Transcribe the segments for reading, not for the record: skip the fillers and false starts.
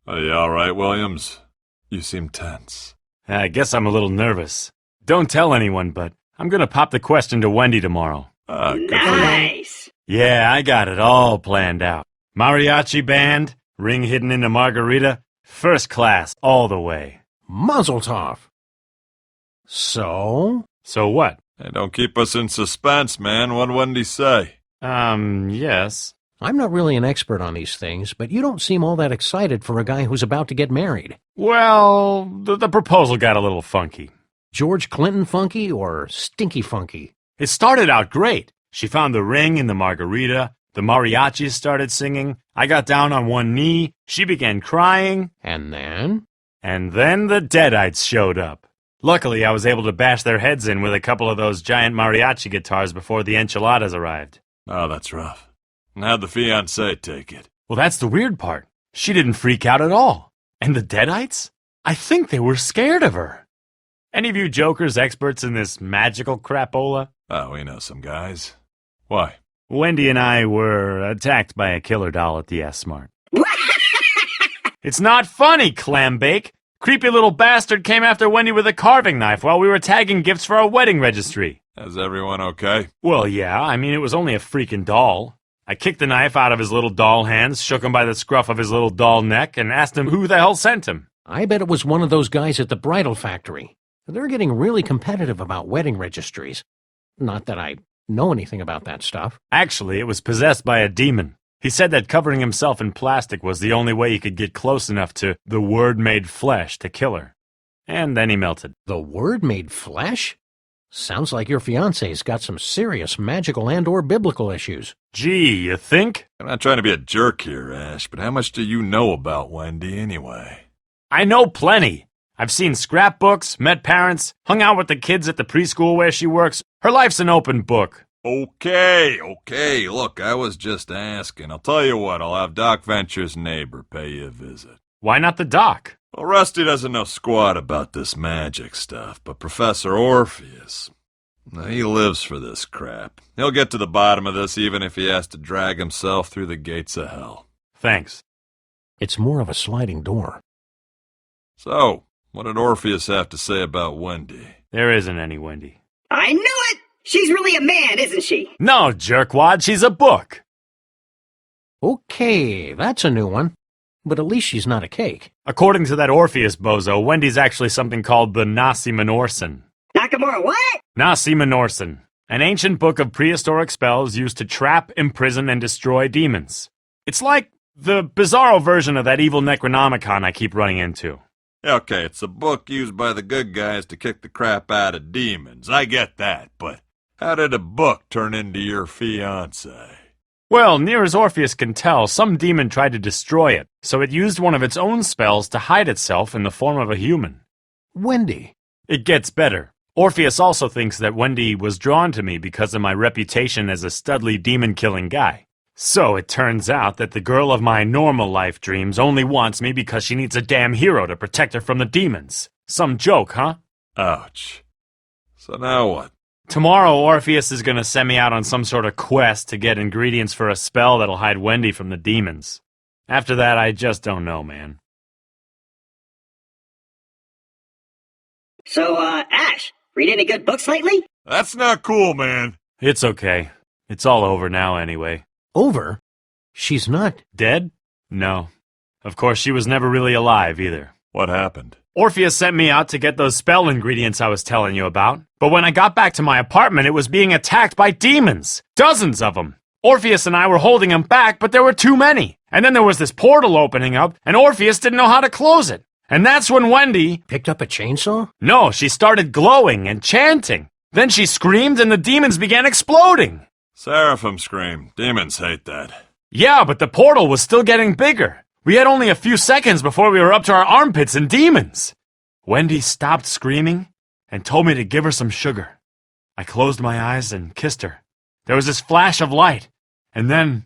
Are you all right, Williams? You seem tense. I guess I'm a little nervous. Don't tell anyone, but I'm gonna pop the question to Wendy tomorrow. Good Nice! Yeah, I got it all planned out. Mariachi band, ring hidden in a margarita, first class all the way. Mazel tov. So? So what? Hey, don't keep us in suspense, man. What'd Wendy say? Yes. I'm not really an expert on these things, but you don't seem all that excited for a guy who's about to get married. Well, the proposal got a little funky. George Clinton funky or stinky funky? It started out great. She found the ring in the margarita, the mariachis started singing, I got down on one knee, she began crying. And then? And then the Deadites showed up. Luckily, I was able to bash their heads in with a couple of those giant mariachi guitars before the enchiladas arrived. Oh, that's rough. And how'd the fiancé take it? Well, that's the weird part. She didn't freak out at all. And the Deadites? I think they were scared of her. Any of you jokers experts in this magical crapola? Oh, we know some guys. Why? Wendy and I were attacked by a killer doll at the S-Mart. It's not funny, Clambake. Creepy little bastard came after Wendy with a carving knife while we were tagging gifts for our wedding registry. Is everyone okay? Well, yeah, I mean, it was only a freaking doll. I kicked the knife out of his little doll hands, shook him by the scruff of his little doll neck, and asked him who the hell sent him. I bet it was one of those guys at the bridal factory. They're getting really competitive about wedding registries. Not that I know anything about that stuff. Actually, it was possessed by a demon. He said that covering himself in plastic was the only way he could get close enough to the Word made flesh to kill her. And then he melted. The Word made flesh? Sounds like your fiancé's got some serious magical and/or biblical issues. Gee, you think? I'm not trying to be a jerk here, Ash, but how much do you know about Wendy anyway? I know plenty. I've seen scrapbooks, met parents, hung out with the kids at the preschool where she works. Her life's an open book. Okay. Look, I was just asking. I'll tell you what, I'll have Doc Venture's neighbor pay you a visit. Why not the doc? Well, Rusty doesn't know squat about this magic stuff, but Professor Orpheus, he lives for this crap. He'll get to the bottom of this even if he has to drag himself through the gates of hell. Thanks. It's more of a sliding door. So, what did Orpheus have to say about Wendy? There isn't any Wendy. I knew it! She's really a man, isn't she? No, jerkwad, she's a book. Okay, that's a new one. But at least she's not a cake. According to that Orpheus bozo, Wendy's actually something called the Nasi Menorson. Nakamura, what? Nasi Menorson, an ancient book of prehistoric spells used to trap, imprison, and destroy demons. It's like the bizarro version of that evil Necronomicon I keep running into. Okay, it's a book used by the good guys to kick the crap out of demons. I get that, but how did a book turn into your fiancé? Well, near as Orpheus can tell, some demon tried to destroy it, so it used one of its own spells to hide itself in the form of a human. Wendy. It gets better. Orpheus also thinks that Wendy was drawn to me because of my reputation as a studly demon-killing guy. So it turns out that the girl of my normal life dreams only wants me because she needs a damn hero to protect her from the demons. Some joke, huh? Ouch. So now what? Tomorrow, Orpheus is gonna send me out on some sort of quest to get ingredients for a spell that'll hide Wendy from the demons. After that, I just don't know, man. So, Ash, read any good books lately? That's not cool, man. It's okay. It's all over now anyway. Over? She's not. Dead? No. Of course, she was never really alive either. What happened? Orpheus sent me out to get those spell ingredients I was telling you about. But when I got back to my apartment, it was being attacked by demons. Dozens of them. Orpheus and I were holding them back, but there were too many. And then there was this portal opening up, and Orpheus didn't know how to close it. And that's when Wendy... Picked up a chainsaw? No, she started glowing and chanting. Then she screamed and the demons began exploding. Seraphim scream. Demons hate that. Yeah, but the portal was still getting bigger. We had only a few seconds before we were up to our armpits in demons. Wendy stopped screaming and told me to give her some sugar. I closed my eyes and kissed her. There was this flash of light, and then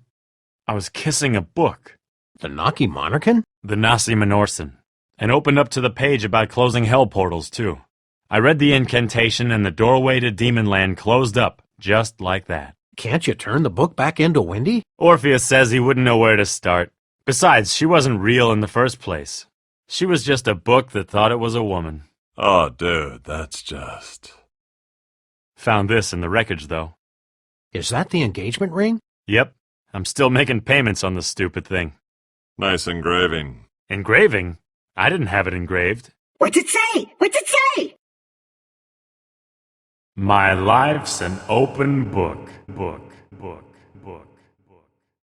I was kissing a book. The Naki Monarchan? The Nasi Menorson. And opened up to the page about closing hell portals, too. I read the incantation and the doorway to Demonland closed up, just like that. Can't you turn the book back into Wendy? Orpheus says he wouldn't know where to start. Besides, she wasn't real in the first place. She was just a book that thought it was a woman. Oh, dude, that's just... Found this in the wreckage, though. Is that the engagement ring? Yep, I'm still making payments on the stupid thing. Nice engraving. Engraving? I didn't have it engraved. What's it say? What's it say? My life's an open book.